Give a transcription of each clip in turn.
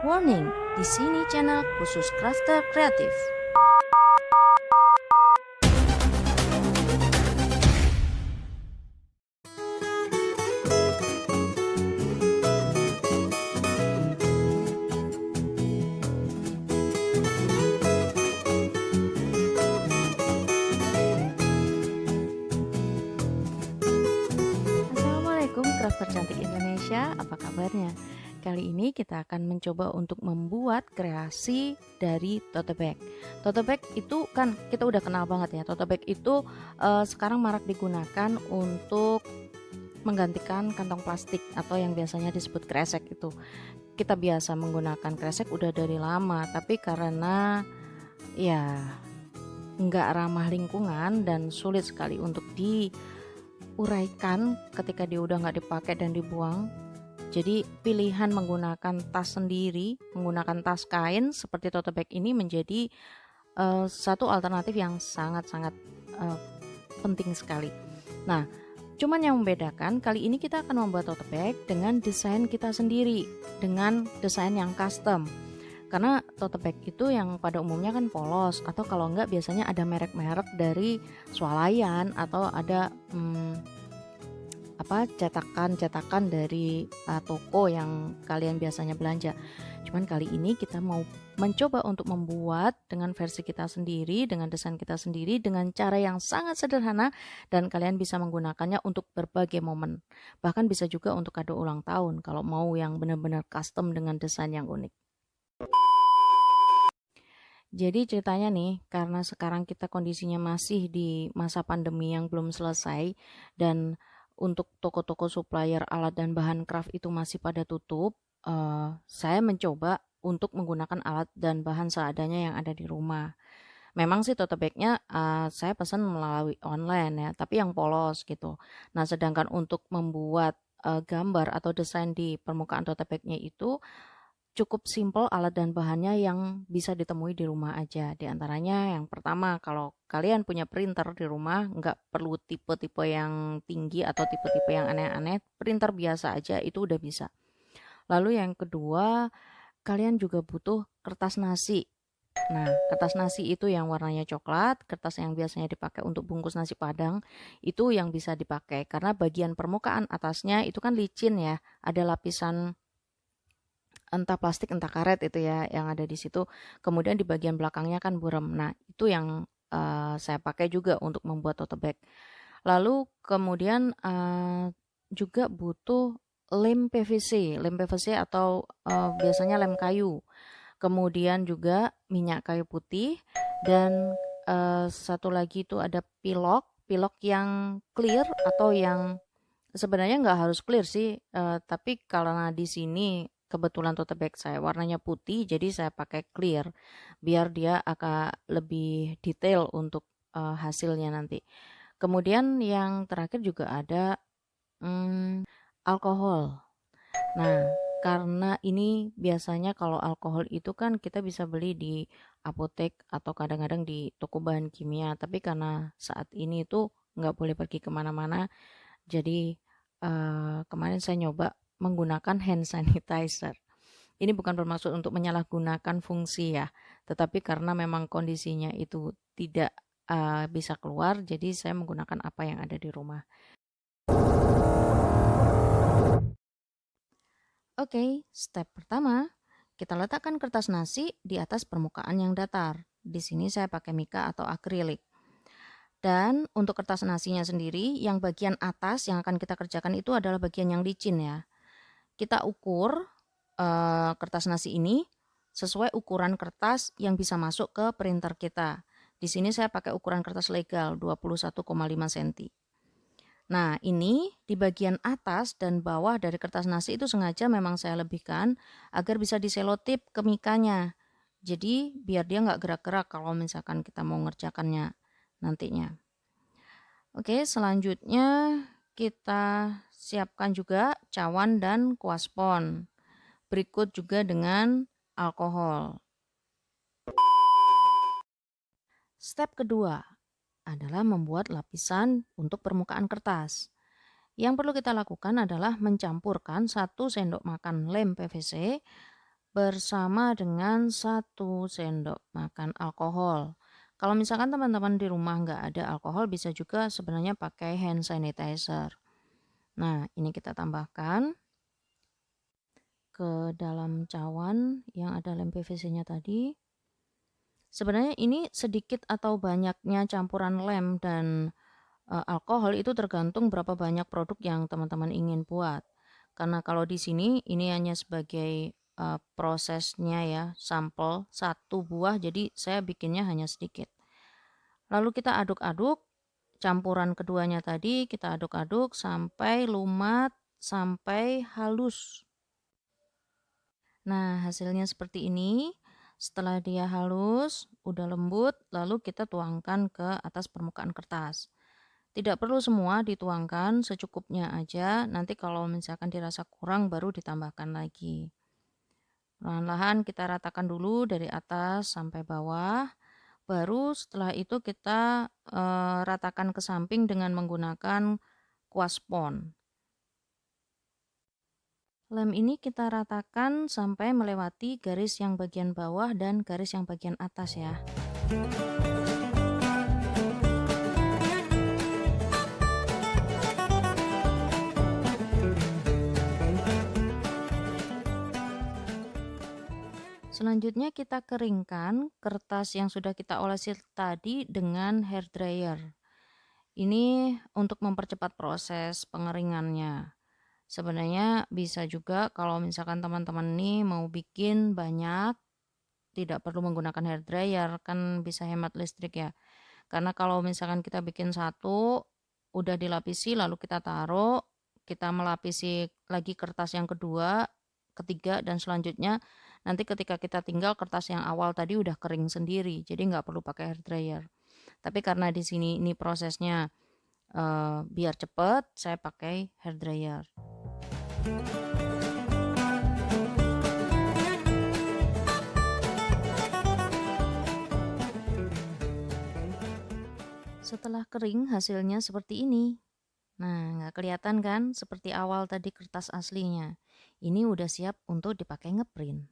Warning, di sini channel khusus crafter kreatif. Assalamualaikum crafter cantik Indonesia, apa kabarnya? Kali ini kita akan mencoba untuk membuat kreasi dari tote bag. Tote bag itu kan kita udah kenal banget ya. Tote bag itu sekarang marak digunakan untuk menggantikan kantong plastik atau yang biasanya disebut kresek itu. Kita biasa menggunakan kresek udah dari lama, tapi karena ya nggak ramah lingkungan dan sulit sekali untuk diuraikan ketika dia udah nggak dipakai dan dibuang. Jadi pilihan menggunakan tas sendiri, menggunakan tas kain seperti tote bag ini menjadi satu alternatif yang sangat-sangat uh, penting sekali. Nah, cuman yang membedakan kali ini kita akan membuat tote bag dengan desain kita sendiri, dengan desain yang custom. Karena tote bag itu yang pada umumnya kan polos, atau kalau enggak biasanya ada merek-merek dari swalayan atau ada cetakan dari toko yang kalian biasanya belanja. Cuman kali ini kita mau mencoba untuk membuat dengan versi kita sendiri, dengan desain kita sendiri, dengan cara yang sangat sederhana, dan kalian bisa menggunakannya untuk berbagai momen. Bahkan bisa juga untuk kado ulang tahun kalau mau yang benar-benar custom dengan desain yang unik. Jadi ceritanya nih, karena sekarang kita kondisinya masih di masa pandemi yang belum selesai, dan untuk toko-toko supplier alat dan bahan craft itu masih pada tutup, saya mencoba untuk menggunakan alat dan bahan seadanya yang ada di rumah. Memang sih tote bag-nya saya pesan melalui online ya, tapi yang polos gitu. Nah, sedangkan untuk membuat gambar atau desain di permukaan tote bag-nya itu cukup simpel, alat dan bahannya yang bisa ditemui di rumah aja. Di antaranya yang pertama, kalau kalian punya printer di rumah, nggak perlu tipe-tipe yang tinggi atau tipe-tipe yang aneh-aneh, printer biasa aja itu udah bisa. Lalu yang kedua, kalian juga butuh kertas nasi. Nah, kertas nasi itu yang warnanya coklat, kertas yang biasanya dipakai untuk bungkus nasi padang, itu yang bisa dipakai. Karena bagian permukaan atasnya itu kan licin ya, ada lapisan entah plastik entah karet itu ya yang ada di situ. Kemudian di bagian belakangnya kan buram. Nah, itu yang saya pakai juga untuk membuat tote bag. Lalu kemudian juga butuh lem PVC atau biasanya lem kayu. Kemudian juga minyak kayu putih, dan satu lagi itu ada pilok, pilok yang clear atau yang sebenarnya nggak harus clear sih, tapi karena di sini kebetulan tote bag saya warnanya putih, jadi saya pakai clear biar dia agak lebih detail untuk hasilnya nanti. Kemudian yang terakhir juga ada alkohol. Nah, karena ini biasanya kalau alkohol itu kan kita bisa beli di apotek atau kadang-kadang di toko bahan kimia, tapi karena saat ini tuh nggak boleh pergi kemana-mana, jadi kemarin saya nyoba menggunakan hand sanitizer. Ini bukan bermaksud untuk menyalahgunakan fungsi ya, tetapi karena memang kondisinya itu tidak bisa keluar, jadi saya menggunakan apa yang ada di rumah. Oke, step pertama, kita letakkan kertas nasi di atas permukaan yang datar. Di sini saya pakai mika atau akrilik. Dan untuk kertas nasinya sendiri, yang bagian atas yang akan kita kerjakan itu adalah bagian yang licin ya. Kita ukur kertas nasi ini sesuai ukuran kertas yang bisa masuk ke printer kita. Di sini saya pakai ukuran kertas legal 21,5 cm. Nah, ini di bagian atas dan bawah dari kertas nasi itu sengaja memang saya lebihkan agar bisa diselotip ke mikanya. Jadi biar dia nggak gerak-gerak kalau misalkan kita mau ngerjakannya nantinya. Oke, selanjutnya kita siapkan juga cawan dan kuas pon. Berikut juga dengan alkohol. Step kedua adalah membuat lapisan untuk permukaan kertas. Yang perlu kita lakukan adalah mencampurkan 1 sendok makan lem PVC bersama dengan 1 sendok makan alkohol. Kalau misalkan teman-teman di rumah nggak ada alkohol, bisa juga sebenarnya pakai hand sanitizer. Nah, ini kita tambahkan ke dalam cawan yang ada lem PVC-nya tadi. Sebenarnya ini sedikit atau banyaknya campuran lem dan alkohol itu tergantung berapa banyak produk yang teman-teman ingin buat. Karena kalau di sini ini hanya sebagai prosesnya ya, sampel 1 buah, jadi saya bikinnya hanya sedikit. Lalu kita aduk-aduk campuran keduanya tadi, kita aduk-aduk sampai lumat, sampai halus. Nah, hasilnya seperti ini. Setelah dia halus, udah lembut, lalu kita tuangkan ke atas permukaan kertas. Tidak perlu semua dituangkan, secukupnya aja. Nanti kalau misalkan dirasa kurang baru ditambahkan lagi. Perlahan-lahan kita ratakan dulu dari atas sampai bawah. Baru setelah itu kita ratakan ke samping dengan menggunakan kuas spons. Lem ini kita ratakan sampai melewati garis yang bagian bawah dan garis yang bagian atas ya. Selanjutnya kita keringkan kertas yang sudah kita olesi tadi dengan hair dryer. Ini untuk mempercepat proses pengeringannya. Sebenarnya bisa juga kalau misalkan teman-teman nih mau bikin banyak, tidak perlu menggunakan hair dryer, kan bisa hemat listrik ya. Karena kalau misalkan kita bikin satu, udah dilapisi lalu kita taruh, kita melapisi lagi kertas yang kedua, ketiga, dan selanjutnya nanti ketika kita tinggal kertas yang awal tadi udah kering sendiri, jadi nggak perlu pakai hair dryer. Tapi karena di sini ini prosesnya biar cepet, saya pakai hair dryer. Setelah kering hasilnya seperti ini. Nah, nggak kelihatan kan seperti awal tadi kertas aslinya. Ini udah siap untuk dipakai ngeprint.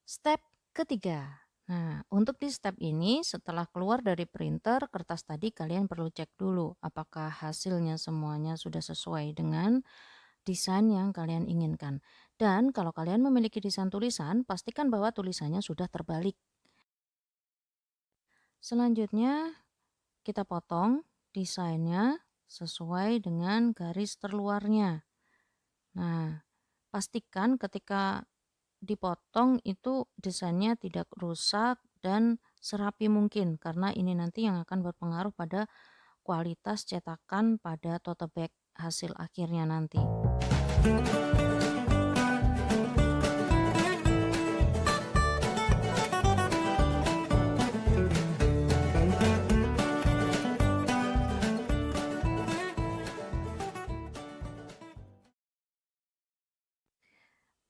Step ketiga. Nah, untuk di step ini setelah keluar dari printer, kertas tadi kalian perlu cek dulu apakah hasilnya semuanya sudah sesuai dengan desain yang kalian inginkan. Dan kalau kalian memiliki desain tulisan, pastikan bahwa tulisannya sudah terbalik. Selanjutnya, kita potong desainnya sesuai dengan garis terluarnya. Nah, pastikan ketika dipotong itu desainnya tidak rusak dan serapi mungkin, karena ini nanti yang akan berpengaruh pada kualitas cetakan pada tote bag hasil akhirnya nanti.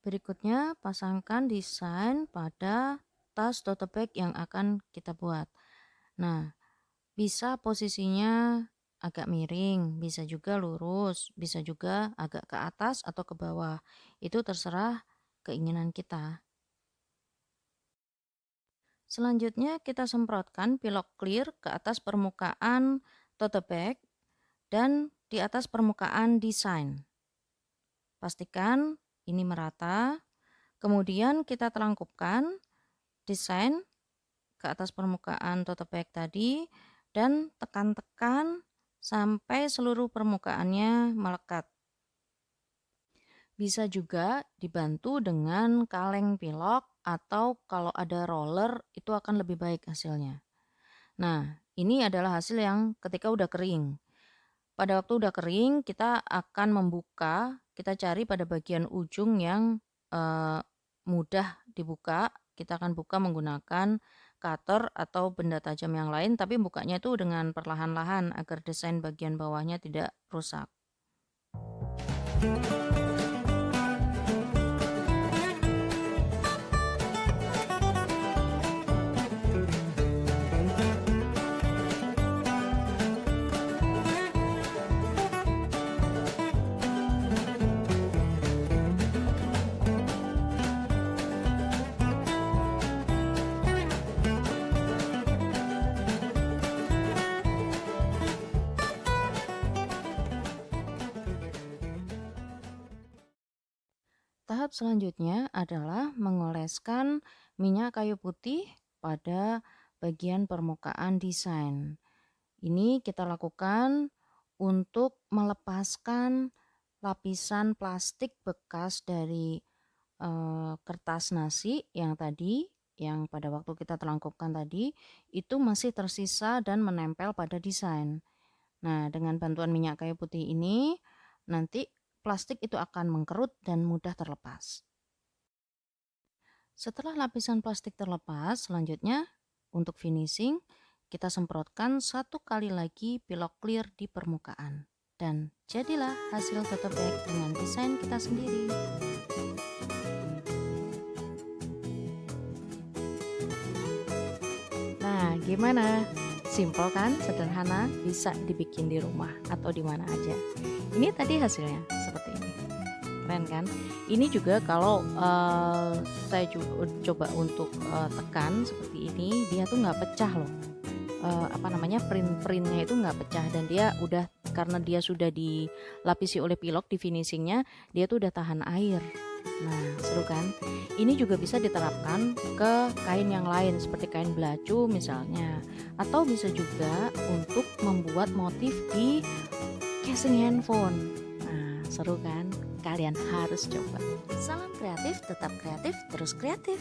Berikutnya, pasangkan desain pada tas tote bag yang akan kita buat. Nah, bisa posisinya agak miring, bisa juga lurus, bisa juga agak ke atas atau ke bawah. Itu terserah keinginan kita. Selanjutnya kita semprotkan pilok clear ke atas permukaan tote bag dan di atas permukaan desain. Pastikan ini merata. Kemudian kita telangkupkan desain ke atas permukaan tote bag tadi dan tekan-tekan sampai seluruh permukaannya melekat. Bisa juga dibantu dengan kaleng pilok atau kalau ada roller itu akan lebih baik hasilnya. Nah, ini adalah hasil yang ketika udah kering. Pada waktu udah kering, kita akan membuka, kita cari pada bagian ujung yang mudah dibuka. Kita akan buka menggunakan cutter atau benda tajam yang lain, tapi bukanya itu dengan perlahan-lahan agar desain bagian bawahnya tidak rusak. Tahap selanjutnya adalah mengoleskan minyak kayu putih pada bagian permukaan desain. Ini kita lakukan untuk melepaskan lapisan plastik bekas dari kertas nasi yang pada waktu kita telangkupkan tadi, itu masih tersisa dan menempel pada desain. Nah, dengan bantuan minyak kayu putih ini, nanti plastik itu akan mengkerut dan mudah terlepas. Setelah lapisan plastik terlepas, selanjutnya untuk finishing, kita semprotkan 1 kali lagi pilok clear di permukaan. Dan jadilah hasil tote bag dengan desain kita sendiri. Nah, gimana? Simple kan? Sederhana, bisa dibikin di rumah atau di mana aja. Ini tadi hasilnya seperti ini. Keren kan? Ini juga kalau saya coba untuk tekan seperti ini, dia tuh nggak pecah loh. Printnya itu nggak pecah, dan dia udah, karena dia sudah dilapisi oleh pilok di finishingnya, dia tuh udah tahan air. Nah, seru kan? Ini juga bisa diterapkan ke kain yang lain seperti kain belacu misalnya, atau bisa juga untuk membuat motif di casing handphone. Nah, seru kan? Kalian harus coba. Salam kreatif, tetap kreatif, terus kreatif.